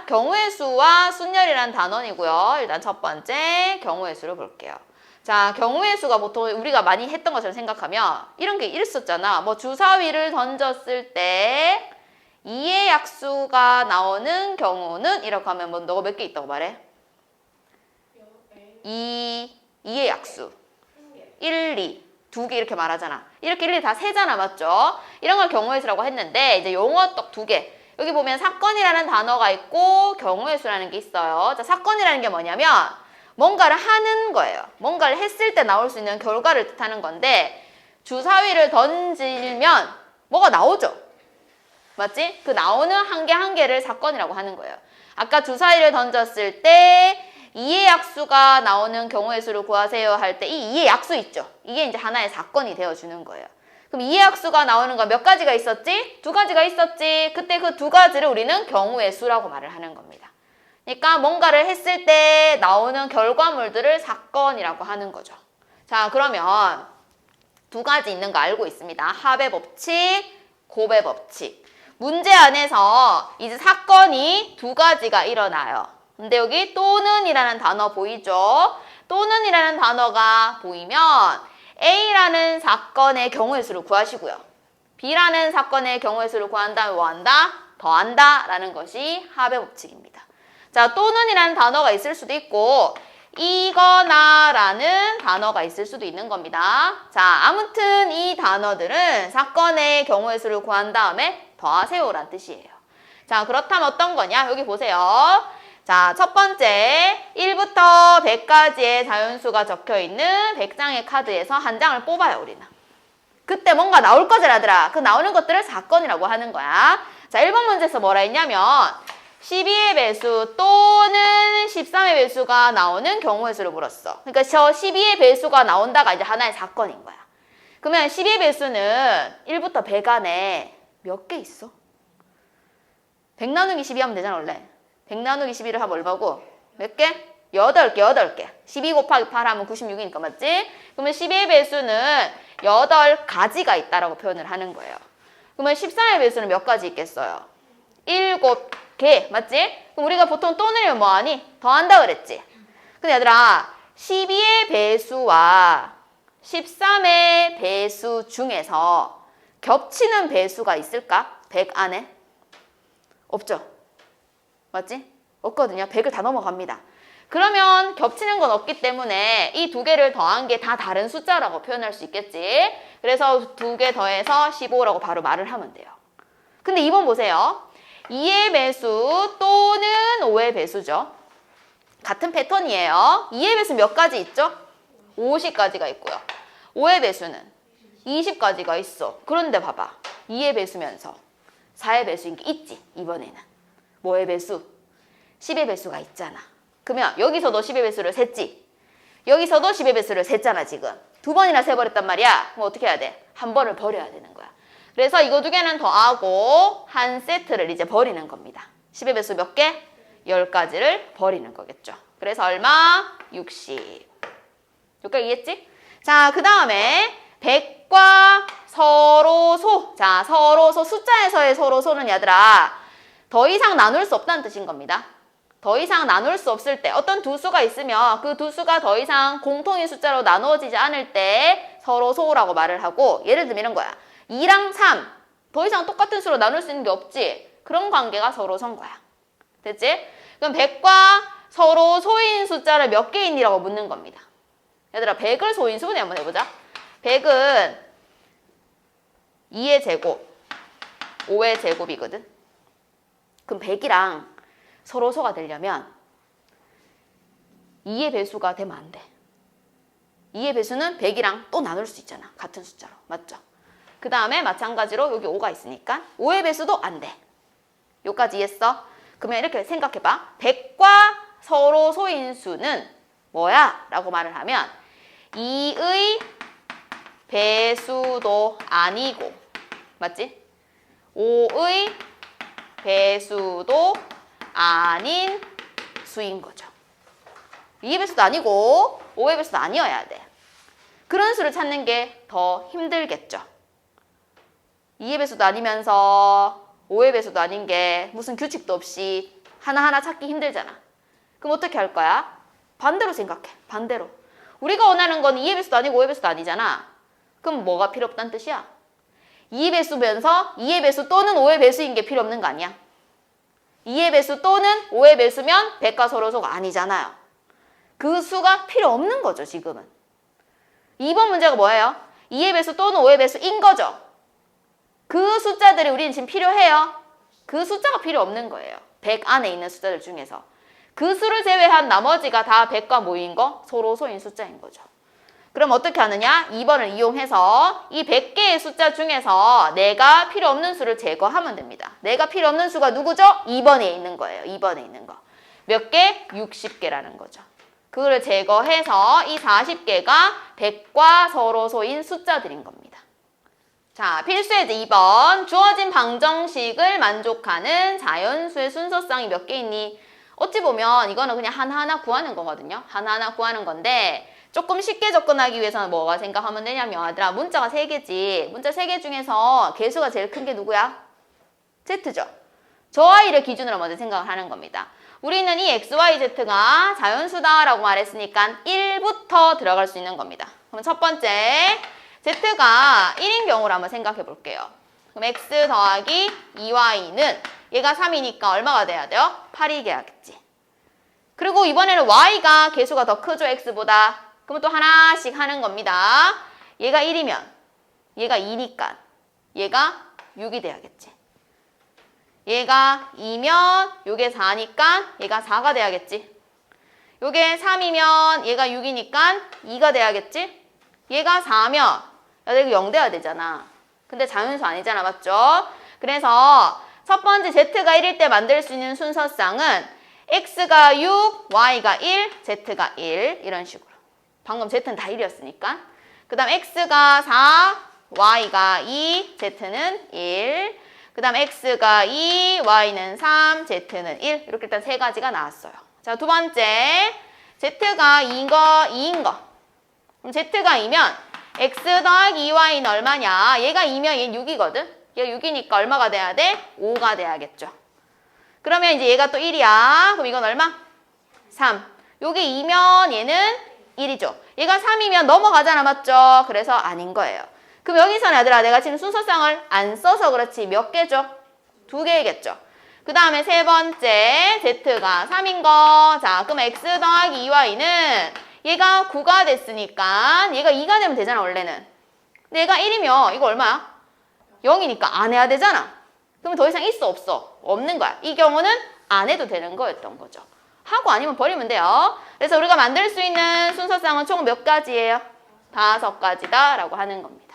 자, 경우의 수와 순열이라는 단원이고요. 일단 첫 번째 경우의 수를 볼게요. 자, 경우의 수가 보통 우리가 많이 했던 것처럼 생각하면 이런 게 있었잖아. 뭐 주사위를 던졌을 때 2의 약수가 나오는 경우는 이렇게 하면 뭐 너가 몇 개 있다고 말해? 2의 약수 1, 2 두 개 이렇게 말하잖아. 이렇게 1, 2 다 세잖아. 맞죠? 이런 걸 경우의 수라고 했는데 이제 용어 떡 두 개. 여기 보면 사건이라는 단어가 있고 경우의 수라는 게 있어요. 자, 사건이라는 게 뭐냐면 뭔가를 하는 거예요. 뭔가를 했을 때 나올 수 있는 결과를 뜻하는 건데 주사위를 던지면 뭐가 나오죠? 맞지? 그 나오는 한 개 한 개를 사건이라고 하는 거예요. 아까 주사위를 던졌을 때 2의 약수가 나오는 경우의 수를 구하세요 할 때 이 2의 약수 있죠? 이게 이제 하나의 사건이 되어주는 거예요. 그럼 2의 약수가 나오는 건 몇 가지가 있었지? 두 가지가 있었지. 그때 그 두 가지를 우리는 경우의 수라고 말을 하는 겁니다. 그러니까 뭔가를 했을 때 나오는 결과물들을 사건이라고 하는 거죠. 자, 그러면 두 가지 있는 거 알고 있습니다. 합의 법칙, 곱의 법칙. 문제 안에서 이제 사건이 두 가지가 일어나요. 근데 여기 또는이라는 단어 보이죠? 또는이라는 단어가 보이면 A라는 사건의 경우의 수를 구하시고요. B라는 사건의 경우의 수를 구한 다음에 뭐 한다? 더한다 라는 것이 합의 법칙입니다. 자, 또는이라는 단어가 있을 수도 있고 이거나 라는 단어가 있을 수도 있는 겁니다. 자, 아무튼 이 단어들은 사건의 경우의 수를 구한 다음에 더하세요 라는 뜻이에요. 자, 그렇다면 어떤 거냐? 여기 보세요. 자, 첫 번째 1부터 100까지의 자연수가 적혀있는 100장의 카드에서 한 장을 뽑아요, 우리는. 그때 뭔가 나올 거지라더라. 그 나오는 것들을 사건이라고 하는 거야. 자, 1번 문제에서 뭐라 했냐면 12의 배수 또는 13의 배수가 나오는 경우의 수를 물었어. 그러니까 저 12의 배수가 나온다가 이제 하나의 사건인 거야. 그러면 12의 배수는 1부터 100 안에 몇 개 있어? 100 나누기 12 하면 되잖아, 원래. 100 나누기 12를 하면 얼마고? 몇 개? 8개. 12 곱하기 8 하면 96이니까 맞지? 그러면 12의 배수는 8가지가 있다라고 표현을 하는 거예요. 그러면 13의 배수는 몇 가지 있겠어요? 7개, 맞지? 그럼 우리가 보통 또는을 뭐하니? 더한다 그랬지? 근데 얘들아, 12의 배수와 13의 배수 중에서 겹치는 배수가 있을까? 100 안에? 없죠? 맞지? 없거든요. 100을 다 넘어갑니다. 그러면 겹치는 건 없기 때문에 이 두 개를 더한 게 다 다른 숫자라고 표현할 수 있겠지? 그래서 두 개 더해서 15라고 바로 말을 하면 돼요. 근데 2번 보세요. 2의 배수 또는 5의 배수죠. 같은 패턴이에요. 2의 배수 몇 가지 있죠? 50가지가 있고요. 5의 배수는 20가지가 있어. 그런데 봐봐. 2의 배수면서 4의 배수인 게 있지, 이번에는. 뭐의 배수? 10의 배수가 있잖아. 그러면 여기서도 10의 배수를 셌지. 여기서도 10의 배수를 셌잖아, 지금. 두 번이나 세버렸단 말이야. 그럼 어떻게 해야 돼? 한 번을 버려야 되는 거야. 그래서 이거 두 개는 더하고 한 세트를 이제 버리는 겁니다. 10의 배수 몇 개? 10가지를 버리는 거겠죠. 그래서 얼마? 60. 여기까지 이해했지? 자, 그 다음에 100과 서로소. 자, 서로소. 숫자에서의 서로소는 얘들아 더 이상 나눌 수 없다는 뜻인 겁니다. 더 이상 나눌 수 없을 때 어떤 두 수가 있으면 그 두 수가 더 이상 공통의 숫자로 나누어지지 않을 때 서로소라고 말을 하고, 예를 들면 이런 거야. 2랑 3. 더 이상 똑같은 수로 나눌 수 있는 게 없지. 그런 관계가 서로소인 거야. 됐지? 그럼 100과 서로 소인 숫자를 몇 개인이라고 묻는 겁니다. 얘들아 100을 소인수분해 한번 해보자. 100은 2의 제곱, 5의 제곱이거든. 그럼 100이랑 서로소가 되려면 2의 배수가 되면 안 돼. 2의 배수는 100이랑 또 나눌 수 있잖아. 같은 숫자로. 맞죠? 그 다음에 마찬가지로 여기 5가 있으니까 5의 배수도 안 돼. 여기까지 이해했어? 그러면 이렇게 생각해봐. 100과 서로 소인수는 뭐야? 라고 말을 하면 2의 배수도 아니고, 맞지? 5의 배수도 아닌 수인 거죠. 2의 배수도 아니고 5의 배수도 아니어야 돼. 그런 수를 찾는 게 더 힘들겠죠. 2의 배수도 아니면서 5의 배수도 아닌 게 무슨 규칙도 없이 하나하나 찾기 힘들잖아. 그럼 어떻게 할 거야? 반대로 생각해. 반대로. 우리가 원하는 건 2의 배수도 아니고 5의 배수도 아니잖아. 그럼 뭐가 필요 없다는 뜻이야? 2의 배수면서 2의 배수 또는 5의 배수인 게 필요 없는 거 아니야? 2의 배수 또는 5의 배수면 백과서로소가 아니잖아요. 그 수가 필요 없는 거죠, 지금은. 2번 문제가 뭐예요? 2의 배수 또는 5의 배수인 거죠. 그 숫자들이 우리는 지금 필요해요. 그 숫자가 필요 없는 거예요. 100 안에 있는 숫자들 중에서. 그 수를 제외한 나머지가 다 100과 모인 거, 서로소인 숫자인 거죠. 그럼 어떻게 하느냐? 2번을 이용해서 이 100개의 숫자 중에서 내가 필요 없는 수를 제거하면 됩니다. 내가 필요 없는 수가 누구죠? 2번에 있는 거예요. 2번에 있는 거. 몇 개? 60개라는 거죠. 그거를 제거해서 이 40개가 100과 서로소인 숫자들인 겁니다. 자, 필수예제 2번. 주어진 방정식을 만족하는 자연수의 순서쌍이 몇 개 있니? 어찌 보면 이거는 그냥 하나하나 구하는 거거든요. 하나하나 구하는 건데 조금 쉽게 접근하기 위해서는 뭐가 생각하면 되냐면 얘들아, 문자가 3개지. 문자 3개 중에서 개수가 제일 큰 게 누구야? Z죠. 저 아이를 기준으로 먼저 생각을 하는 겁니다. 우리는 이 XYZ가 자연수다라고 말했으니까 1부터 들어갈 수 있는 겁니다. 그럼 첫 번째, Z가 1인 경우를 한번 생각해 볼게요. 그럼 X 더하기 2Y는 얘가 3이니까 얼마가 돼야 돼요? 8이 돼야겠지. 그리고 이번에는 Y가 개수가 더 크죠, X보다. 그럼 또 하나씩 하는 겁니다. 얘가 1이면 얘가 2니까 얘가 6이 돼야겠지. 얘가 2면 요게 4니까 얘가 4가 돼야겠지. 요게 3이면 얘가 6이니까 2가 돼야겠지. 얘가 4면 야, 이거 0 돼야 되잖아. 근데 자연수 아니잖아, 맞죠? 그래서 첫 번째 Z가 1일 때 만들 수 있는 순서쌍은 X가 6, Y가 1, Z가 1 이런 식으로. 방금 Z는 다 1이었으니까. 그 다음 X가 4, Y가 2, Z는 1. 그 다음 X가 2, Y는 3, Z는 1. 이렇게 일단 세 가지가 나왔어요. 자, 두 번째. Z가 2인 거. 그럼 Z가 2면 X 더하기 2Y는 얼마냐? 얘가 2면 얘는 6이거든? 얘가 6이니까 얼마가 돼야 돼? 5가 돼야겠죠. 그러면 이제 얘가 또 1이야. 그럼 이건 얼마? 3. 요게 2면 얘는 1이죠. 얘가 3이면 넘어가잖아, 맞죠? 그래서 아닌 거예요. 그럼 여기서는 얘들아, 내가 지금 순서쌍을 안 써서 그렇지 몇 개죠? 2개겠죠. 그 다음에 세 번째, Z가 3인 거. 자, 그럼 X 더하기 2Y는 얘가 9가 됐으니까 얘가 2가 되면 되잖아, 원래는. 근데 얘가 1이면 이거 얼마야? 0이니까 안 해야 되잖아. 그러면 더 이상 있어, 없어? 없는 거야. 이 경우는 안 해도 되는 거였던 거죠. 하고 아니면 버리면 돼요. 그래서 우리가 만들 수 있는 순서쌍은 총 몇 가지예요? 5가지다 라고 하는 겁니다.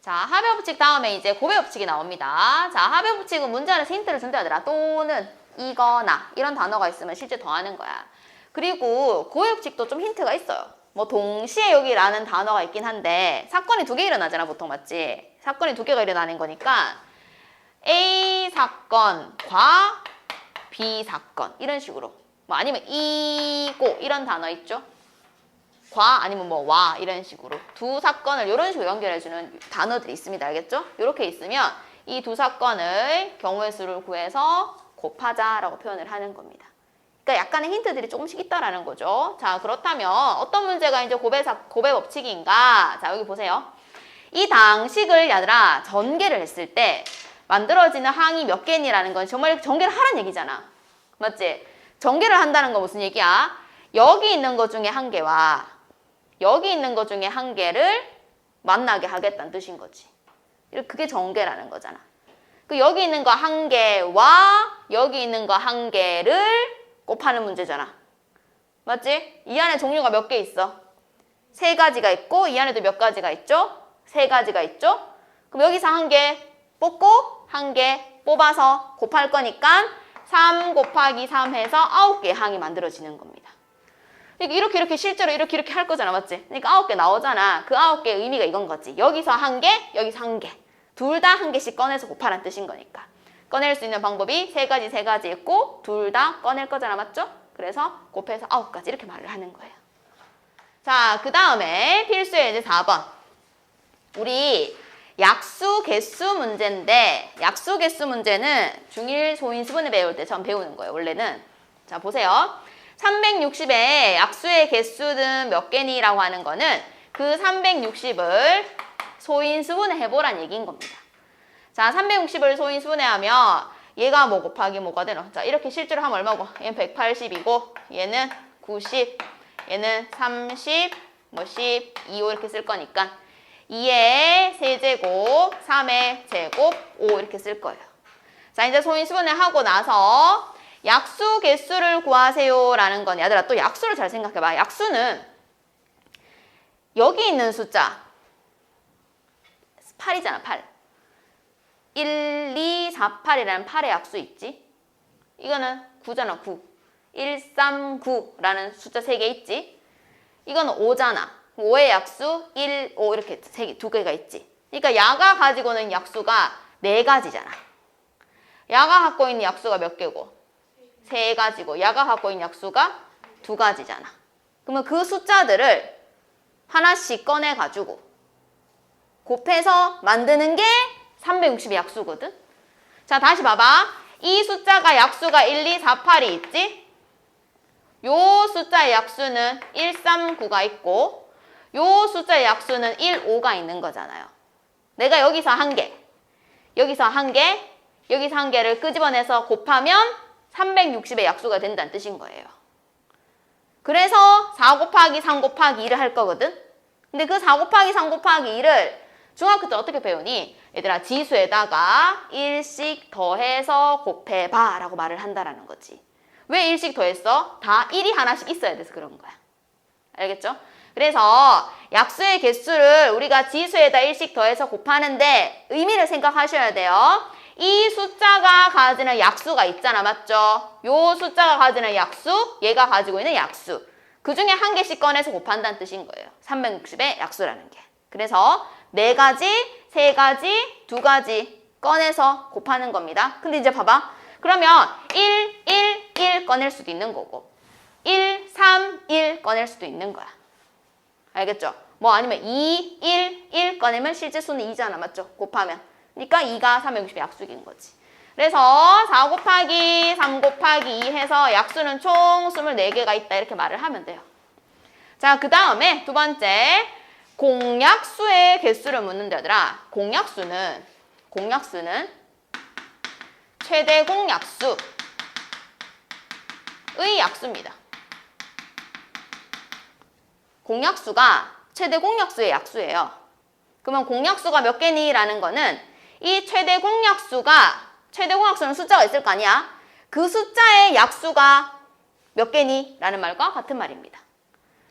자, 합의 법칙 다음에 이제 고배 법칙이 나옵니다. 자, 합의 법칙은 문제 안에서 힌트를 준다 하더라. 또는, 이거나 이런 단어가 있으면 실제 더하는 거야. 그리고 고배 법칙도 좀 힌트가 있어요. 뭐 동시에 여기라는 단어가 있긴 한데 사건이 2개 일어나잖아, 보통 맞지? 사건이 2개가 일어나는 거니까 A 사건과 B 사건 이런 식으로 뭐 아니면 이고 이런 단어 있죠? 과 아니면 뭐 와 이런 식으로 두 사건을 이런 식으로 연결해주는 단어들이 있습니다. 알겠죠? 이렇게 있으면 이 두 사건의 경우의 수를 구해서 곱하자라고 표현을 하는 겁니다. 그러니까 약간의 힌트들이 조금씩 있다라는 거죠. 자, 그렇다면 어떤 문제가 이제 고배 법칙인가? 자, 여기 보세요. 이 당식을 얘들아 전개를 했을 때 만들어지는 항이 몇 개니라는 건 정말 전개를 하라는 얘기잖아. 맞지? 전개를 한다는 건 무슨 얘기야? 여기 있는 것 중에 한 개와 여기 있는 것 중에 한 개를 만나게 하겠다는 뜻인 거지. 그게 전개라는 거잖아. 그 여기 있는 거 한 개와 여기 있는 거 한 개를 곱하는 문제잖아. 맞지? 이 안에 종류가 몇 개 있어? 3가지가 있고 이 안에도 몇 가지가 있죠? 3가지가 있죠? 그럼 여기서 한 개 뽑고 한 개 뽑아서 곱할 거니까 3 곱하기 3 해서 9개의 항이 만들어지는 겁니다. 이렇게 실제로 이렇게 할 거잖아, 맞지? 그러니까 9개 나오잖아. 그 9개의 의미가 이건 거지. 여기서 한 개, 여기서 한 개. 둘 다 한 개씩 꺼내서 곱하라는 뜻인 거니까. 꺼낼 수 있는 방법이 3가지 있고 둘 다 꺼낼 거잖아, 맞죠? 그래서 곱해서 9가지 이렇게 말을 하는 거예요. 자, 그 다음에 필수의 이제 4번. 우리 약수 개수 문제인데 약수 개수 문제는 중1 소인수분해 배울 때 전 배우는 거예요. 원래는. 자 보세요. 360에 약수의 개수는 몇 개니? 라고 하는 거는 그 360을 소인수분해 해보란 얘기인 겁니다. 자 360을 소인수분해 하면 얘가 뭐 곱하기 뭐가 되노? 자 이렇게 실제로 하면 얼마고? 얘는 180이고 얘는 90, 얘는 30, 뭐 10, 25 이렇게 쓸 거니까 2의 세제곱, 3의 제곱, 5 이렇게 쓸 거예요. 자 이제 소인수분해 하고 나서 약수 개수를 구하세요 라는 건 얘들아 또 약수를 잘 생각해봐. 약수는 여기 있는 숫자 8이잖아 8. 1, 2, 4, 8이라는 8의 약수 있지? 이거는 9잖아 9. 1, 3, 9라는 숫자 3개 있지? 이거는 5잖아. 5의 약수 1, 5 이렇게 두 개가 있지. 그러니까 야가 가지고 있는 약수가 4가지잖아. 야가 갖고 있는 약수가 몇 개고? 3가지고 야가 갖고 있는 약수가 2가지잖아. 그러면 그 숫자들을 하나씩 꺼내가지고 곱해서 만드는 게 360의 약수거든. 자 다시 봐봐. 이 숫자가 약수가 1, 2, 4, 8이 있지? 요 숫자의 약수는 1, 3, 9가 있고 요 숫자의 약수는 1, 5가 있는 거잖아요. 내가 여기서 한 개, 여기서 한 개, 여기서 한 개를 끄집어내서 곱하면 360의 약수가 된다는 뜻인 거예요. 그래서 4 곱하기 3 곱하기 2를 할 거거든. 근데 그 4 곱하기 3 곱하기 2를 중학교 때 어떻게 배우니? 얘들아 지수에다가 1씩 더해서 곱해봐 라고 말을 한다라는 거지. 왜 1씩 더했어? 다 1이 하나씩 있어야 돼서 그런 거야. 알겠죠? 그래서 약수의 개수를 우리가 지수에다 1씩 더해서 곱하는데 의미를 생각하셔야 돼요. 이 숫자가 가지는 약수가 있잖아. 맞죠? 요 숫자가 가지는 약수, 얘가 가지고 있는 약수. 그 중에 한 개씩 꺼내서 곱한다는 뜻인 거예요. 360의 약수라는 게. 그래서 4가지, 3가지, 2가지 꺼내서 곱하는 겁니다. 근데 이제 봐봐. 그러면 1, 1, 1 꺼낼 수도 있는 거고 1, 3, 1 꺼낼 수도 있는 거야. 알겠죠? 뭐 아니면 2, 1, 1 꺼내면 실제 수는 2잖아. 맞죠? 곱하면. 그러니까 2가 360의 약수인 거지. 그래서 4 곱하기 3 곱하기 2 해서 약수는 총 24개가 있다. 이렇게 말을 하면 돼요. 자, 그 다음에 두 번째 공약수의 개수를 묻는 데더라. 공약수는 최대 공약수의 약수입니다. 공약수가 최대 공약수의 약수예요. 그러면 공약수가 몇 개니? 라는 거는 이 최대 공약수는 숫자가 있을 거 아니야? 그 숫자의 약수가 몇 개니? 라는 말과 같은 말입니다.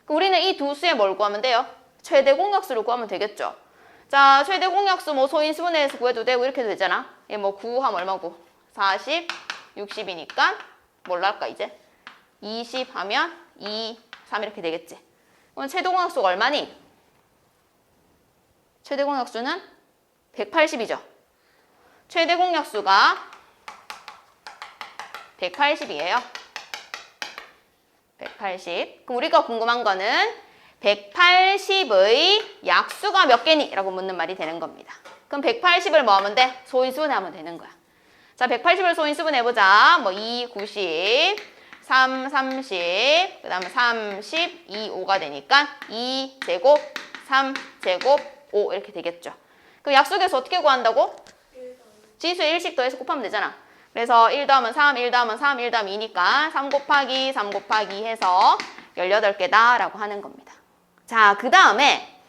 그럼 우리는 이 두 수에 뭘 구하면 돼요? 최대 공약수를 구하면 되겠죠. 자, 최대 공약수 뭐 소인수분해해서 구해도 되고 이렇게 해도 되잖아. 얘 뭐 9 하면 얼마고? 40, 60이니까 뭘로 할까 이제? 20 하면 2, 3 이렇게 되겠지. 그럼 최대 공약수가 얼마니? 최대 공약수는 180이죠. 최대 공약수가 180이에요. 180. 그럼 우리가 궁금한 거는 180의 약수가 몇 개니? 라고 묻는 말이 되는 겁니다. 그럼 180을 뭐 하면 돼? 소인수분해 하면 되는 거야. 자, 180을 소인수분해 해보자. 뭐 2, 90, 3, 30, 그 다음에 30, 2, 5가 되니까 2 제곱, 3 제곱, 5 이렇게 되겠죠. 그럼 약수개수 어떻게 구한다고? 지수에 1씩 더해서 곱하면 되잖아. 그래서 1 더하면 3, 1 더하면 3, 1 더하면 2니까 3 곱하기 3 곱하기 해서 18개다 라고 하는 겁니다. 자, 그 다음에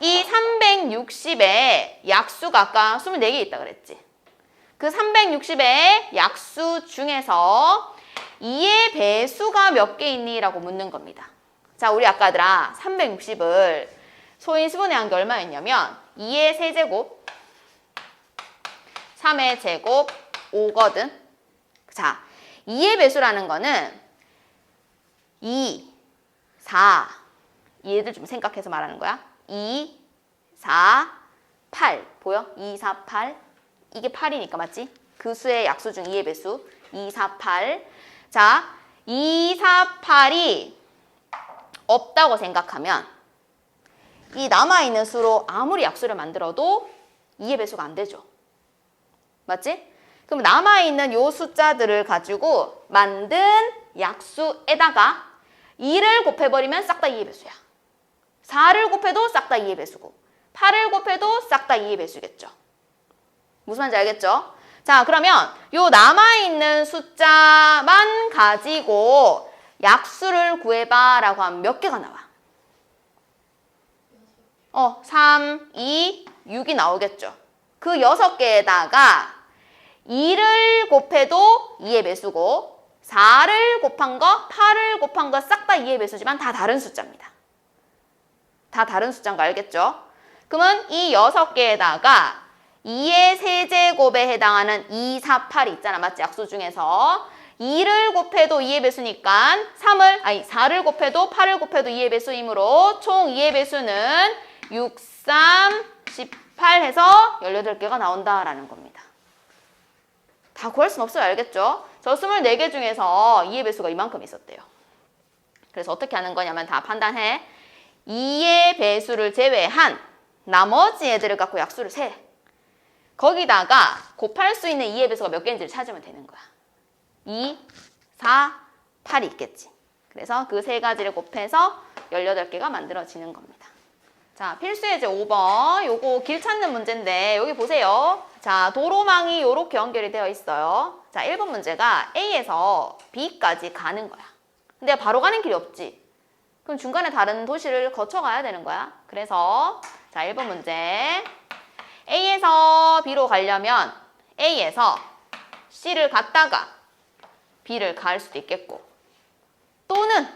이 360의 약수가 아까 24개 있다 그랬지. 그 360의 약수 중에서 2의 배수가 몇 개 있니? 라고 묻는 겁니다. 자, 우리 아까들아 360을 소인수분해 한 게 얼마였냐면 2의 세제곱, 3의 제곱, 5거든. 자, 2의 배수라는 거는 2, 4, 얘들 좀 생각해서 말하는 거야. 2, 4, 8 보여? 2, 4, 8 이게 8이니까 맞지? 그 수의 약수 중 2의 배수 2, 4, 8 자, 2, 4, 8이 없다고 생각하면 이 남아있는 수로 아무리 약수를 만들어도 2의 배수가 안 되죠. 맞지? 그럼 남아있는 요 숫자들을 가지고 만든 약수에다가 2를 곱해버리면 싹 다 2의 배수야. 4를 곱해도 싹 다 2의 배수고 8을 곱해도 싹 다 2의 배수겠죠. 무슨 말인지 알겠죠? 자, 그러면 요 남아있는 숫자만 가지고 약수를 구해봐 라고 하면 몇 개가 나와? 3, 2, 6이 나오겠죠. 그 6개에다가 2를 곱해도 2의 배수고 4를 곱한 거, 8을 곱한 거 싹 다 2의 배수지만 다 다른 숫자입니다. 다 다른 숫자인 거 알겠죠? 그러면 이 6개에다가 2의 세제곱에 해당하는 2, 4, 8이 있잖아. 맞지? 약수 중에서 2를 곱해도 2의 배수니까 4를 곱해도 8을 곱해도 2의 배수이므로 총 2의 배수는 6, 3, 18 해서 18개가 나온다라는 겁니다. 다 구할 수는 없어요. 알겠죠? 저 24개 중에서 2의 배수가 이만큼 있었대요. 그래서 어떻게 하는 거냐면 다 판단해. 2의 배수를 제외한 나머지 애들을 갖고 약수를 세. 거기다가 곱할 수 있는 2의 배수가 몇 개인지를 찾으면 되는 거야. 2, 4, 8이 있겠지. 그래서 그 세 가지를 곱해서 18개가 만들어지는 겁니다. 자, 필수예제 5번. 요거 길 찾는 문제인데 여기 보세요. 자, 도로망이 요렇게 연결이 되어 있어요. 자, 1번 문제가 A에서 B까지 가는 거야. 근데 바로 가는 길이 없지. 그럼 중간에 다른 도시를 거쳐가야 되는 거야. 그래서 자, 1번 문제. A에서 B로 가려면 A에서 C를 갔다가 B를 갈 수도 있겠고 또는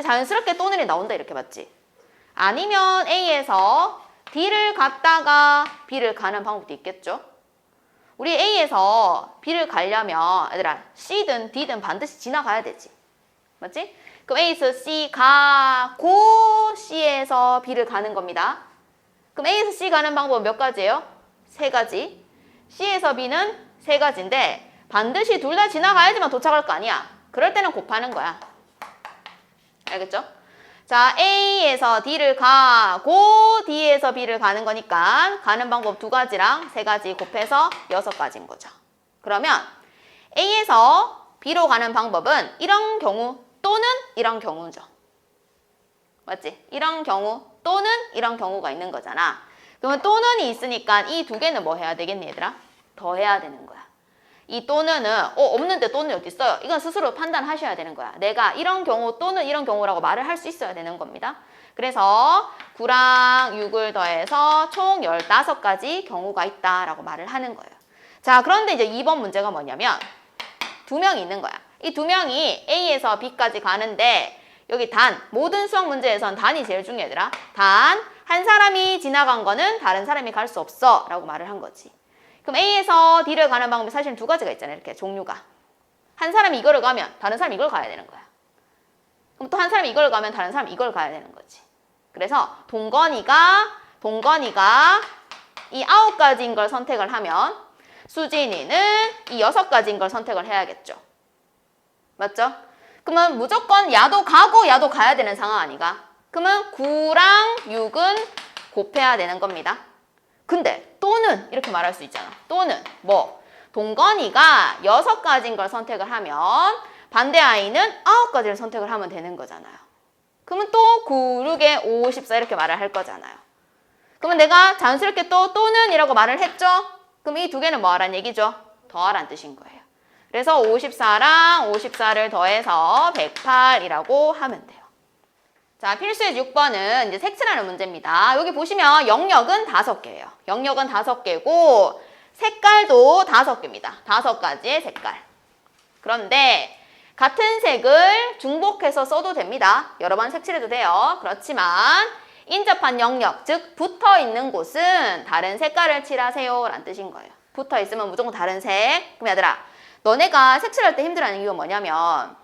자연스럽게 또는이 나온다 이렇게 봤지. 아니면 A에서 D를 갔다가 B를 가는 방법도 있겠죠. 우리 A에서 B를 가려면 얘들아 C든 D든 반드시 지나가야 되지. 맞지? 그럼 A에서 C 가고 C에서 B를 가는 겁니다. 그럼 A에서 C 가는 방법은 몇 가지예요? 3가지. C에서 B는 3가지인데 반드시 둘 다 지나가야지만 도착할 거 아니야. 그럴 때는 곱하는 거야. 알겠죠? 자, A에서 D를 가고 D에서 B를 가는 거니까 가는 방법 2가지랑 3가지 곱해서 6가지인 거죠. 그러면 A에서 B로 가는 방법은 이런 경우 또는 이런 경우죠. 맞지? 이런 경우 또는 이런 경우가 있는 거잖아. 그러면 또는이 있으니까 이 2개는 뭐 해야 되겠니 얘들아? 더해야 되는 거야. 이 또는은 없는데 또는이 어디 있어요? 이건 스스로 판단하셔야 되는 거야. 내가 이런 경우 또는 이런 경우라고 말을 할 수 있어야 되는 겁니다. 그래서 9랑 6을 더해서 총 15가지 경우가 있다라고 말을 하는 거예요. 자, 그런데 이제 2번 문제가 뭐냐면 2명이 있는 거야. 이 2명이 A에서 B까지 가는데 여기 모든 수학 문제에선 단이 제일 중요하더라. 한 사람이 지나간 거는 다른 사람이 갈 수 없어 라고 말을 한 거지. 그럼 A에서 D를 가는 방법이 사실 2가지가 있잖아요. 이렇게 종류가. 한 사람이 이거를 가면 다른 사람이 이걸 가야 되는 거야. 그럼 또 한 사람이 이걸 가면 다른 사람이 이걸 가야 되는 거지. 그래서 동건이가 이 9가지인 걸 선택을 하면 수진이는 이 6가지인 걸 선택을 해야겠죠. 맞죠? 그러면 무조건 야도 가고 야도 가야 되는 상황 아니가? 그러면 9랑 6은 곱해야 되는 겁니다. 근데 또는 이렇게 말할 수 있잖아. 또는 동건이가 6가지인 걸 선택을 하면 반대 아이는 9가지를 선택을 하면 되는 거잖아요. 그러면 또 9, 6에 5, 14 이렇게 말을 할 거잖아요. 그러면 내가 자연스럽게 또는 이라고 말을 했죠? 그럼 이 2개는 뭐 하란 얘기죠? 더하란 뜻인 거예요. 그래서 54랑 54를 더해서 108이라고 하면 돼요. 자, 필수의 6번은 이제 색칠하는 문제입니다. 여기 보시면 영역은 5개예요. 영역은 5개고 색깔도 5개입니다. 5가지의 색깔. 그런데 같은 색을 중복해서 써도 됩니다. 여러 번 색칠해도 돼요. 그렇지만 인접한 영역, 즉 붙어있는 곳은 다른 색깔을 칠하세요 라는 뜻인 거예요. 붙어있으면 무조건 다른 색. 그럼 얘들아, 너네가 색칠할 때 힘들어하는 이유가 뭐냐면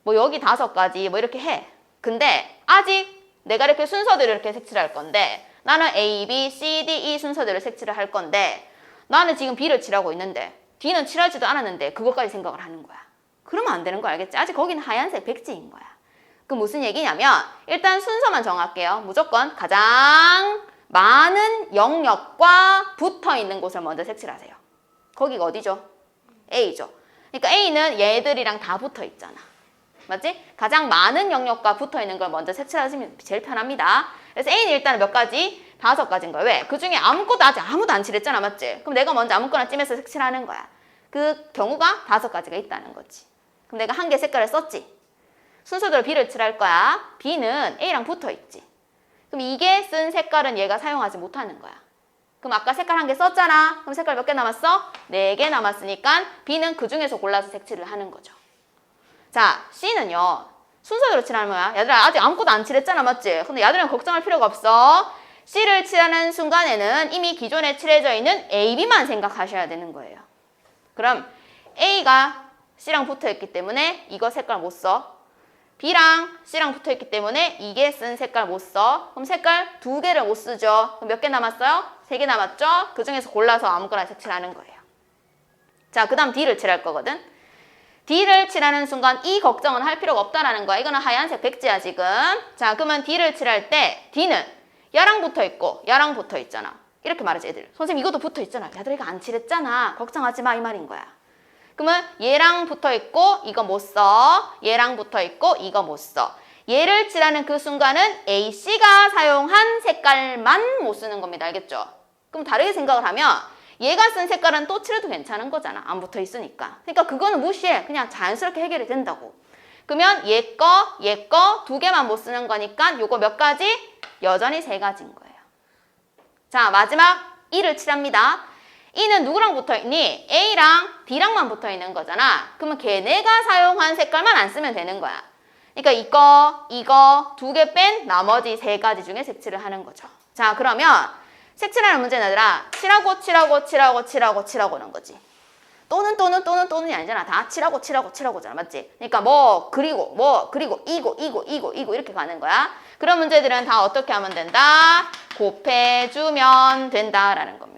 여기 5가지 이렇게 해. 근데 아직 내가 이렇게 순서대로 이렇게 색칠할 건데 나는 A, B, C, D, E 순서대로 색칠을 할 건데 나는 지금 B를 칠하고 있는데 D는 칠하지도 않았는데 그것까지 생각을 하는 거야. 그러면 안 되는 거 알겠지? 아직 거기는 하얀색 백지인 거야. 그 무슨 얘기냐면 일단 순서만 정할게요. 무조건 가장 많은 영역과 붙어 있는 곳을 먼저 색칠하세요. 거기가 어디죠? A죠. 그러니까 A는 얘들이랑 다 붙어 있잖아. 맞지? 가장 많은 영역과 붙어 있는 걸 먼저 색칠하시면 제일 편합니다. 그래서 A는 일단은 몇 가지? 5가지인 거야. 왜? 그 중에 아무것도 아직 아무도 안 칠했잖아. 맞지? 그럼 내가 먼저 아무거나 찜해서 색칠하는 거야. 그 경우가 5가지가 있다는 거지. 그럼 내가 한 개 색깔을 썼지. 순서대로 B를 칠할 거야. B는 A랑 붙어 있지. 그럼 이게 쓴 색깔은 얘가 사용하지 못하는 거야. 그럼 아까 색깔 한 개 썼잖아. 그럼 색깔 몇 개 남았어? 4개 남았으니까 B는 그 중에서 골라서 색칠을 하는 거죠. 자, C는요. 순서대로 칠하는 거야. 얘들아 아직 아무것도 안 칠했잖아. 맞지? 근데 얘들은 걱정할 필요가 없어. C를 칠하는 순간에는 이미 기존에 칠해져 있는 A, B만 생각하셔야 되는 거예요. 그럼 A가 C랑 붙어있기 때문에 이거 색깔 못 써. B랑 C랑 붙어있기 때문에 이게 쓴 색깔 못 써. 그럼 색깔 2개를 못 쓰죠. 그럼 몇 개 남았어요? 3개 남았죠? 그 중에서 골라서 아무거나 색칠하는 거예요. 자, 그 다음 D를 칠할 거거든. D를 칠하는 순간 이 걱정은 할 필요가 없다라는 거야. 이거는 하얀색 백지야 지금. 자, 그러면 D를 칠할 때 D는 얘랑 붙어있고 얘랑 붙어있잖아. 이렇게 말하지 애들. 선생님 이것도 붙어있잖아. 얘들 이거 안 칠했잖아. 걱정하지 마 이 말인 거야. 그러면 얘랑 붙어있고 이거 못 써. 얘랑 붙어있고 이거 못 써. 얘를 칠하는 그 순간은 AC가 사용한 색깔만 못 쓰는 겁니다. 알겠죠? 그럼 다르게 생각을 하면 얘가 쓴 색깔은 또 칠해도 괜찮은 거잖아. 안 붙어 있으니까. 그러니까 그거는 무시해. 그냥 자연스럽게 해결이 된다고. 그러면 얘 거 2개만 못 쓰는 거니까 요거 몇 가지? 여전히 3가지인 거예요. 자, 마지막 E를 칠합니다. E는 누구랑 붙어있니? A랑 D랑만 붙어있는 거잖아. 그러면 걔네가 사용한 색깔만 안 쓰면 되는 거야. 그러니까 이거 2개 뺀 나머지 3가지 중에 색칠을 하는 거죠. 자, 그러면 색칠하는 문제는 얘들아 칠하고는 거지. 또는이 아니잖아. 다 칠하고잖아. 맞지? 그러니까 그리고 이거 이렇게 가는 거야. 그런 문제들은 다 어떻게 하면 된다? 곱해주면 된다라는 겁니다.